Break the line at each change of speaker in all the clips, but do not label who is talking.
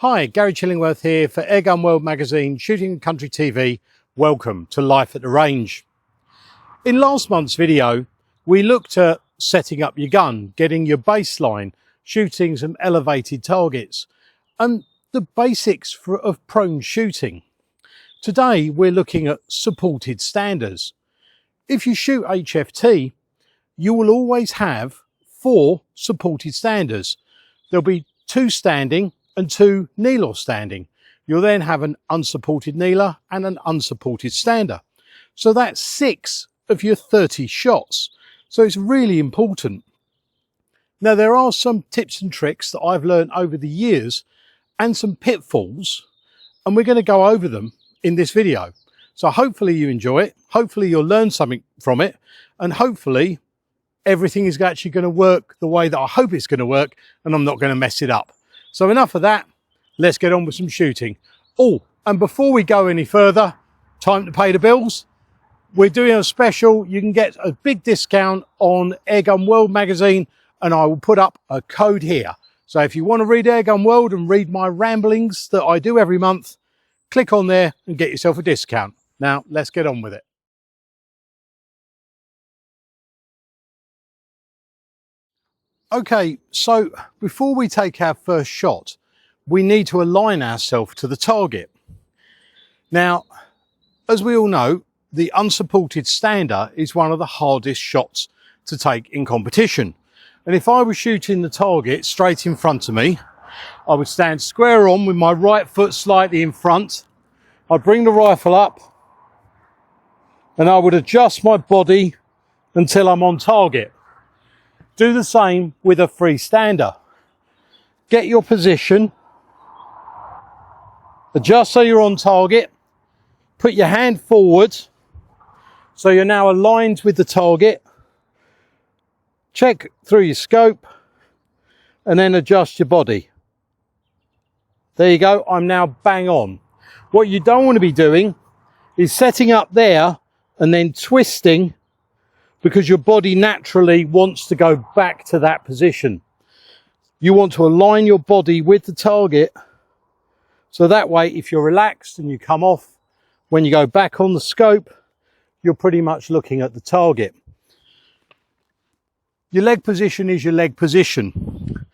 Hi, Gary Chillingworth here for Airgun World Magazine, Shooting and Country TV. Welcome to Life at the Range. In last month's video, we looked at setting up your gun, getting your baseline, shooting some elevated targets, and the basics of prone shooting. Today, we're looking at supported standers. If you shoot HFT, you will always have 4 supported standers. There'll be 2 standing and 2 kneel or standing. You'll then have an unsupported kneeler and an unsupported stander. So that's 6 of your 30 shots. So it's really important. Now there are some tips and tricks that I've learned over the years and some pitfalls, and we're going to go over them in this video. So hopefully you enjoy it, hopefully you'll learn something from it, and hopefully everything is actually going to work the way that I hope it's going to work and I'm not going to mess it up. So enough of that, let's get on with some shooting. Oh, and before we go any further, time to pay the bills. We're doing a special. You can get a big discount on Airgun World magazine, and I will put up a code here. So if you want to read Airgun World and read my ramblings that I do every month, click on there and get yourself a discount. Now, let's get on with it. Okay, so before we take our first shot, we need to align ourselves to the target. Now, as we all know, the unsupported stander is one of the hardest shots to take in competition. And if I was shooting the target straight in front of me, I would stand square on with my right foot slightly in front. I'd bring the rifle up and I would adjust my body until I'm on target. Do the same with a freestander. Get your position, adjust so you're on target, put your hand forward so you're now aligned with the target, check through your scope, and then adjust your body. There you go, I'm now bang on. What you don't want to be doing is setting up there and then twisting, because your body naturally wants to go back to that position. You want to align your body with the target, so that way if you're relaxed and you come off, when you go back on the scope, you're pretty much looking at the target. Your leg position is your leg position.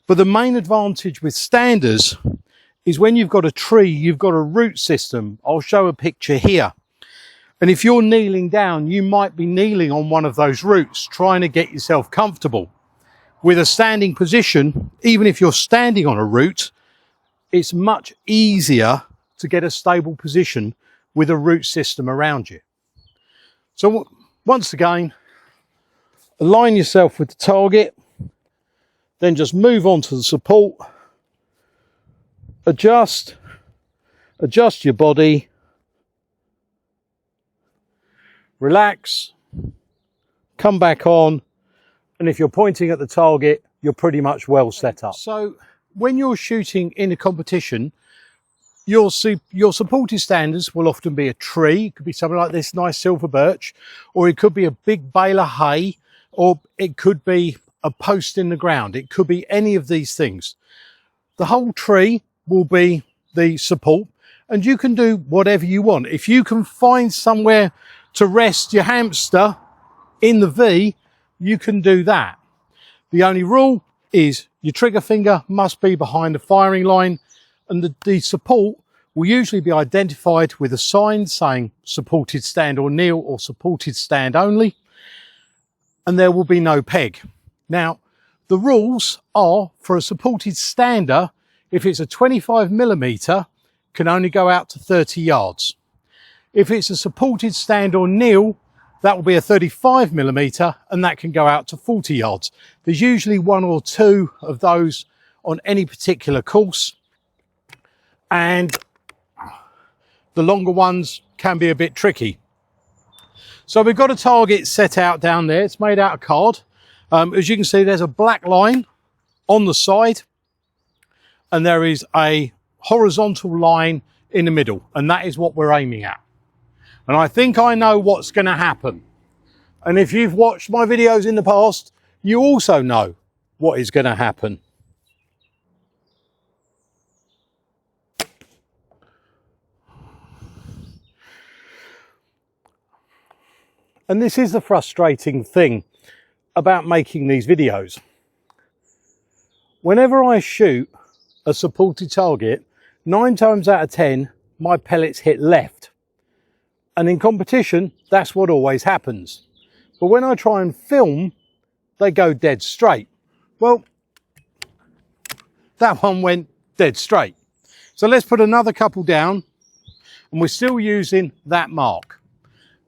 But the main advantage with standers is when you've got a tree, you've got a root system. I'll show a picture here. And if you're kneeling down, you might be kneeling on one of those roots, trying to get yourself comfortable. With a standing position, even if you're standing on a root, it's much easier to get a stable position with a root system around you. So once again, align yourself with the target, then just move on to the support, adjust your body, relax, come back on, and if you're pointing at the target, you're pretty much well set up. So when you're shooting in a competition, your supported standers will often be a tree. It could be something like this nice silver birch, or it could be a big bale of hay, or it could be a post in the ground. It could be any of these things. The whole tree will be the support, and you can do whatever you want. If you can find somewhere to rest your hamster in the V, you can do that. The only rule is your trigger finger must be behind the firing line, and the support will usually be identified with a sign saying supported stand or kneel or supported stand only, and there will be no peg. Now, the rules are for a supported stander, if it's a 25mm, can only go out to 30 yards. If it's a supported stand or kneel, that will be a 35mm, and that can go out to 40 yards. There's usually 1 or 2 of those on any particular course, and the longer ones can be a bit tricky. So we've got a target set out down there. It's made out of card. As you can see, there's a black line on the side, and there is a horizontal line in the middle, and that is what we're aiming at. And I think I know what's going to happen. And if you've watched my videos in the past, you also know what is going to happen. And this is the frustrating thing about making these videos. Whenever I shoot a supported target, 9 times out of 10, my pellets hit left. And in competition, that's what always happens. But when I try and film, they go dead straight. Well, that one went dead straight. So let's put another couple down, and we're still using that mark.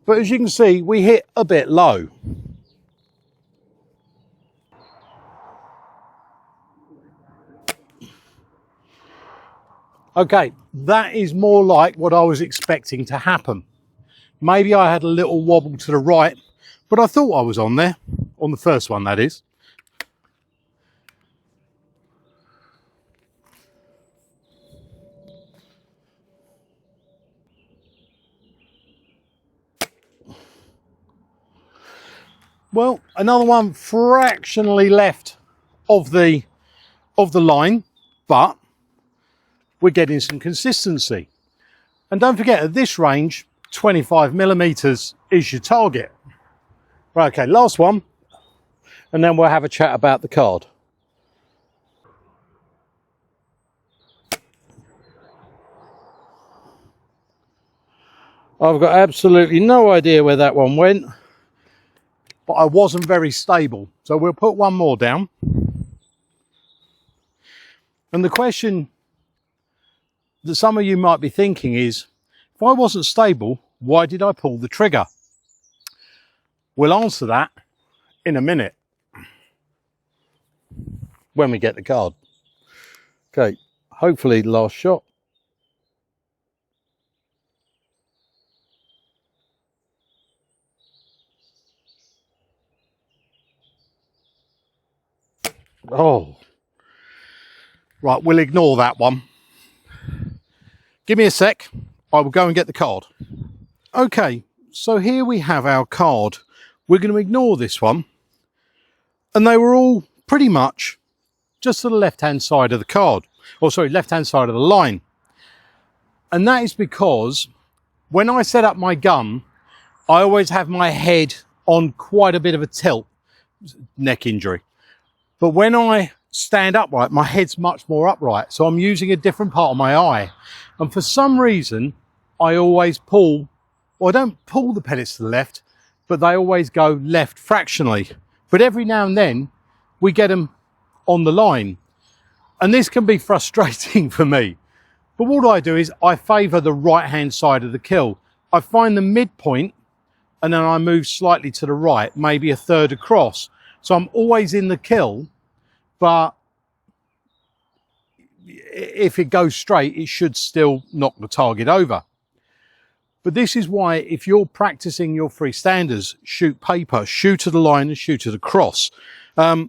But as you can see, we hit a bit low. Okay, that is more like what I was expecting to happen. Maybe I had a little wobble to the right, but I thought I was on there, on the first one that is. Well, another one fractionally left of the line, but we're getting some consistency. And don't forget, at this range, 25mm is your target. Right, okay, last one, and then we'll have a chat about the card. I've got absolutely no idea where that one went, but I wasn't very stable. So we'll put one more down. And the question that some of you might be thinking is, if I wasn't stable, why did I pull the trigger? We'll answer that in a minute when we get the card. Okay, hopefully last shot. Oh, right, we'll ignore that one. Give me a sec, I will go and get the card. Okay, so here we have our card. We're going to ignore this one. And they were all pretty much just to the left-hand side of the card. Or sorry, left-hand side of the line. And that is because when I set up my gun, I always have my head on quite a bit of a tilt, neck injury. But when I stand upright, my head's much more upright. So I'm using a different part of my eye. And for some reason, I always pull, well, I don't pull the pellets to the left, but they always go left fractionally. But every now and then, we get them on the line. And this can be frustrating for me. But what I do is I favour the right-hand side of the kill. I find the midpoint, and then I move slightly to the right, maybe a third across. So I'm always in the kill, but if it goes straight, it should still knock the target over. But this is why, if you're practicing your freestanders, shoot paper, shoot to the line and shoot it across. I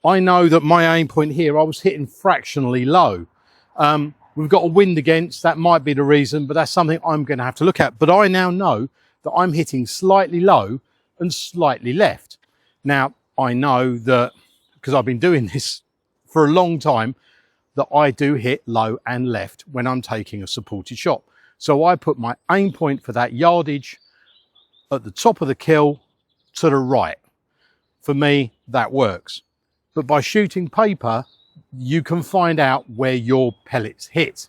know that my aim point here, I was hitting fractionally low. We've got a wind against, that might be the reason, but that's something I'm going to have to look at. But I now know that I'm hitting slightly low and slightly left. Now, I know that, because I've been doing this for a long time, that I do hit low and left when I'm taking a supported shot. So I put my aim point for that yardage at the top of the kill to the right. For me, that works. But by shooting paper, you can find out where your pellets hit.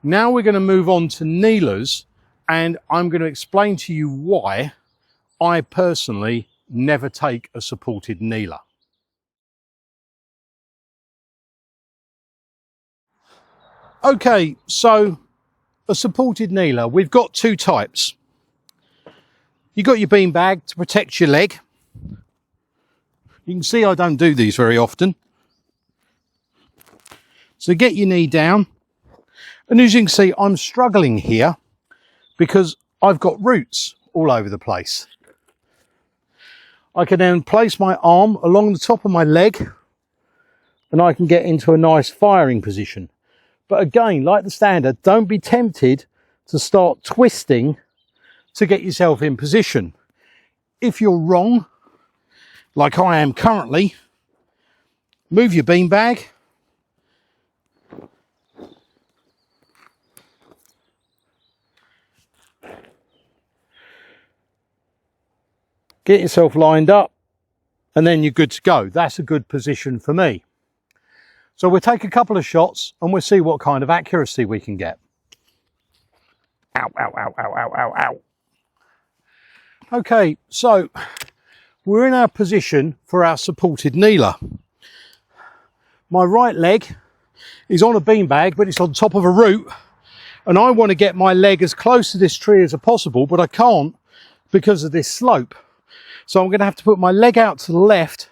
Now we're going to move on to kneelers, and I'm going to explain to you why I personally never take a supported kneeler. Okay, so a supported kneeler, we've got two types. You've got your beanbag to protect your leg. You can see I don't do these very often. So get your knee down. And as you can see, I'm struggling here because I've got roots all over the place. I can then place my arm along the top of my leg and I can get into a nice firing position. But again, like the standard, don't be tempted to start twisting to get yourself in position. If you're wrong, like I am currently, move your beanbag. get yourself lined up, and then you're good to go. That's a good position for me. So we'll take a couple of shots and we'll see what kind of accuracy we can get. Ow, ow, ow, ow, ow, ow, ow. Okay, so we're in our position for our supported kneeler. My right leg is on a beanbag, but it's on top of a root, and I want to get my leg as close to this tree as possible, but I can't because of this slope. So I'm going to have to put my leg out to the left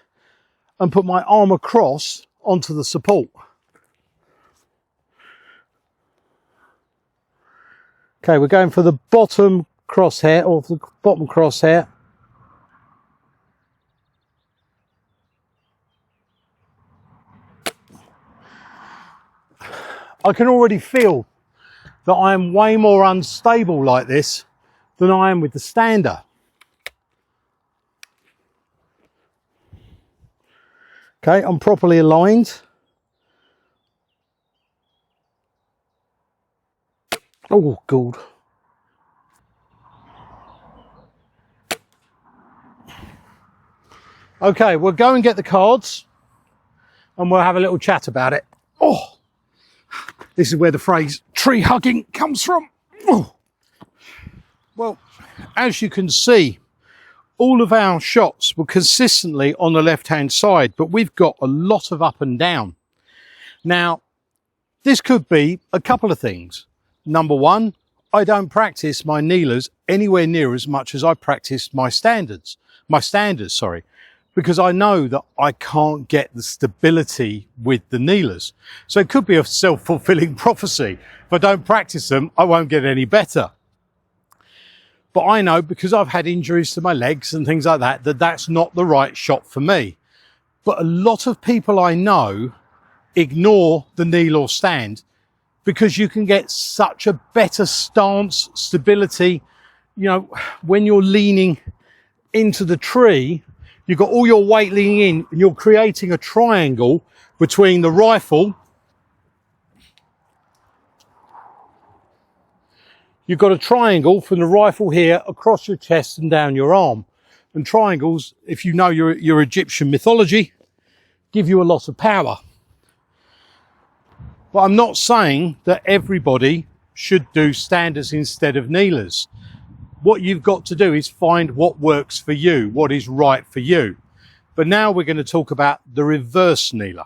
and put my arm across onto the support. Okay, we're going for the bottom crosshair, or the bottom crosshair. I can already feel that I am way more unstable like this than I am with the stander. Okay, I'm properly aligned. Oh, God. Okay, we'll go and get the cards and we'll have a little chat about it. Oh, this is where the phrase tree hugging comes from. Oh. Well, as you can see, all of our shots were consistently on the left-hand side, but we've got a lot of up and down. Now, this could be a couple of things. Number one, I don't practice my kneelers anywhere near as much as I practice my standards, because I know that I can't get the stability with the kneelers. So it could be a self-fulfilling prophecy. If I don't practice them, I won't get any better. But I know, because I've had injuries to my legs and things like that, that that's not the right shot for me. But a lot of people I know ignore the kneel or stand because you can get such a better stance, stability. You know, when you're leaning into the tree, you've got all your weight leaning in and you're creating a triangle between the rifle. You've got a triangle from the rifle here across your chest and down your arm. And triangles, if you know your Egyptian mythology, give you a lot of power. But I'm not saying that everybody should do standers instead of kneelers. What you've got to do is find what works for you, what is right for you. But now we're going to talk about the reverse kneeler.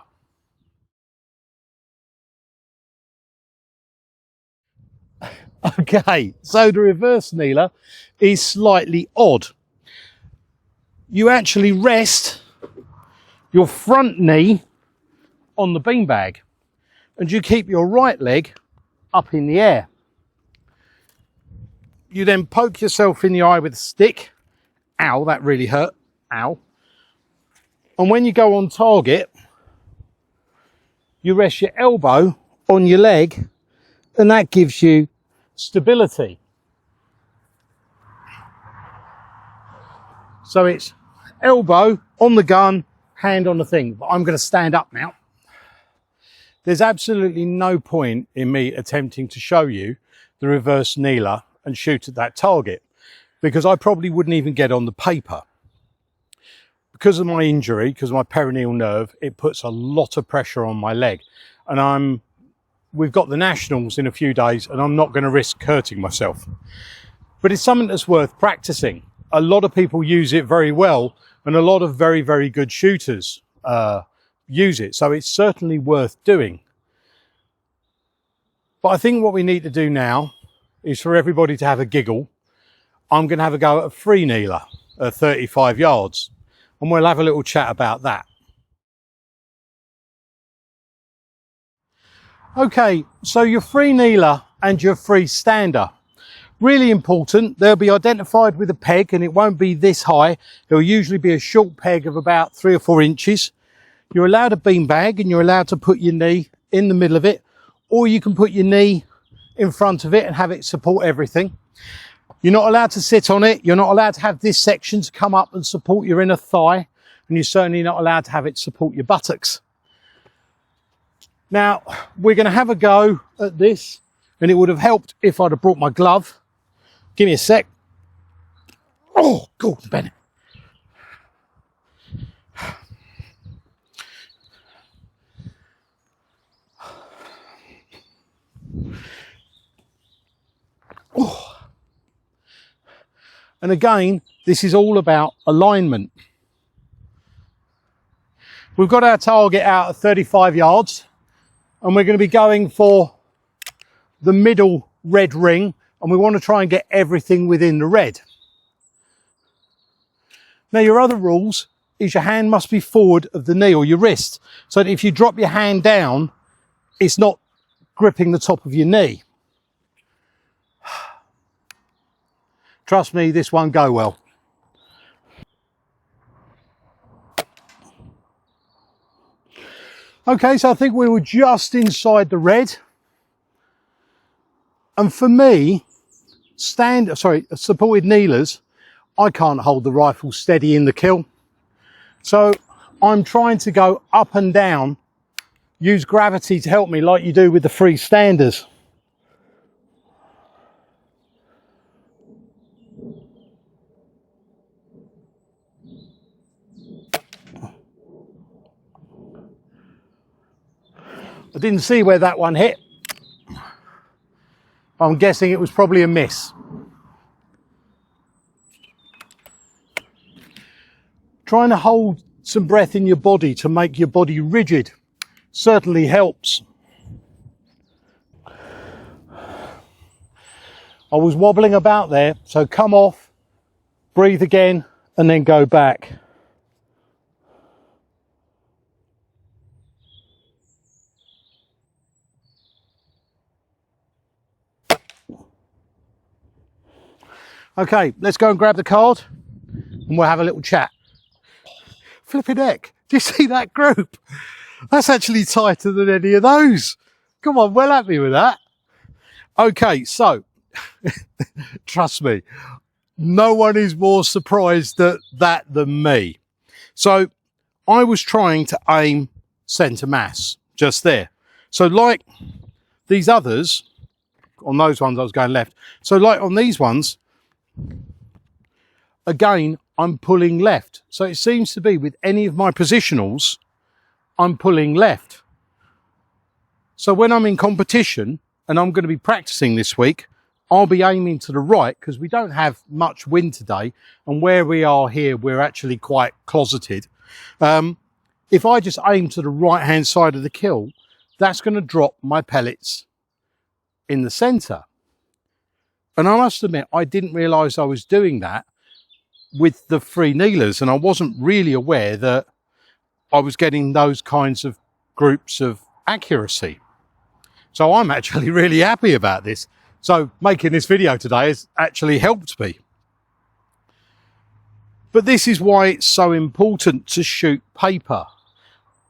Okay, so the reverse kneeler is slightly odd. You actually rest your front knee on the beanbag and you keep your right leg up in the air. You then poke yourself in the eye with a stick. Ow, that really hurt. Ow. And when you go on target, you rest your elbow on your leg and that gives you stability. So it's elbow on the gun, hand on the thing. But I'm going to stand up now. There's absolutely no point in me attempting to show you the reverse kneeler and shoot at that target because I probably wouldn't even get on the paper. Because of my injury, because of my perineal nerve, it puts a lot of pressure on my leg. And we've got the nationals in a few days and I'm not going to risk hurting myself. But it's something that's worth practicing. A lot of people use it very well and a lot of very, very good shooters use it. So it's certainly worth doing. But I think what we need to do now is for everybody to have a giggle. I'm going to have a go at a free kneeler at 35 yards and we'll have a little chat about that. Okay, so your free kneeler and your free stander. Really important, they'll be identified with a peg and it won't be this high. There'll usually be a short peg of about 3 or 4 inches. You're allowed a beanbag and you're allowed to put your knee in the middle of it, or you can put your knee in front of it and have it support everything. You're not allowed to sit on it. You're not allowed to have this section to come up and support your inner thigh, and you're certainly not allowed to have it support your buttocks. Now, we're going to have a go at this, and it would have helped if I'd have brought my glove. Give me a sec. Oh, Gordon Bennett. And again, this is all about alignment. We've got our target out at 35 yards and we're going to be going for the middle red ring, and we want to try and get everything within the red. Now your other rules is your hand must be forward of the knee or your wrist, so that if you drop your hand down, it's not gripping the top of your knee. Trust me, this won't go well. Okay, so I think we were just inside the red. And for me, supported kneelers, I can't hold the rifle steady in the kill. So I'm trying to go up and down, use gravity to help me like you do with the freestanders. I didn't see where that one hit. I'm guessing it was probably a miss. Trying to hold some breath in your body to make your body rigid certainly helps. I was wobbling about there, so come off, breathe again, and then go back. Okay, let's go and grab the card and we'll have a little chat. Flipping heck, do you see that group? That's actually tighter than any of those. Come on, well happy with that. Okay, so, trust me, no one is more surprised at that than me. So, I was trying to aim centre mass, just there. So like these others, on those ones I was going left. So like on these ones, again, I'm pulling left. So it seems to be with any of my positionals, I'm pulling left. So when I'm in competition, and I'm going to be practicing this week, I'll be aiming to the right because we don't have much wind today. And where we are here, we're actually quite closeted. If I just aim to the right-hand side of the kill, that's going to drop my pellets in the centre. And I must admit, I didn't realise I was doing that with the free kneelers, and I wasn't really aware that I was getting those kinds of groups of accuracy. So I'm actually really happy about this. So making this video today has actually helped me. But this is why it's so important to shoot paper.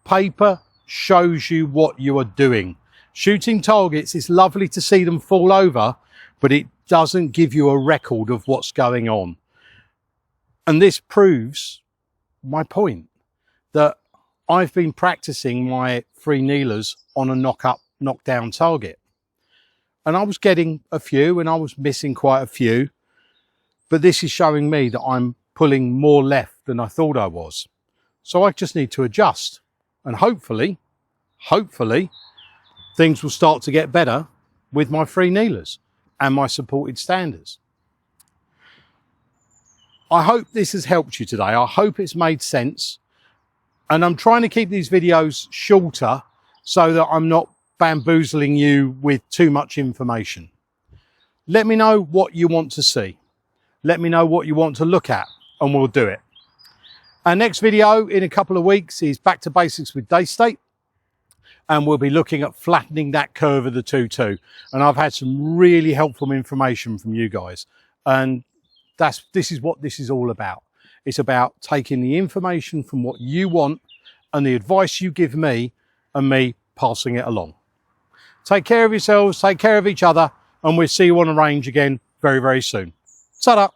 Paper shows you what you are doing. Shooting targets, it's lovely to see them fall over, but it doesn't give you a record of what's going on. And this proves my point that I've been practicing my free kneelers on a knock-down target. And I was getting a few and I was missing quite a few, but this is showing me that I'm pulling more left than I thought I was. So I just need to adjust, and hopefully things will start to get better with my free kneelers and my supported standers. I hope this has helped you today. I hope it's made sense. And I'm trying to keep these videos shorter so that I'm not bamboozling you with too much information. Let me know what you want to see. Let me know what you want to look at, and we'll do it. Our next video in a couple of weeks is back to basics with day state. And we'll be looking at flattening that curve of the 2-2. And I've had some really helpful information from you guys. And this is what this is all about. It's about taking the information from what you want and the advice you give me, and me passing it along. Take care of yourselves, take care of each other, and we'll see you on the range again very, very soon. Ta-da!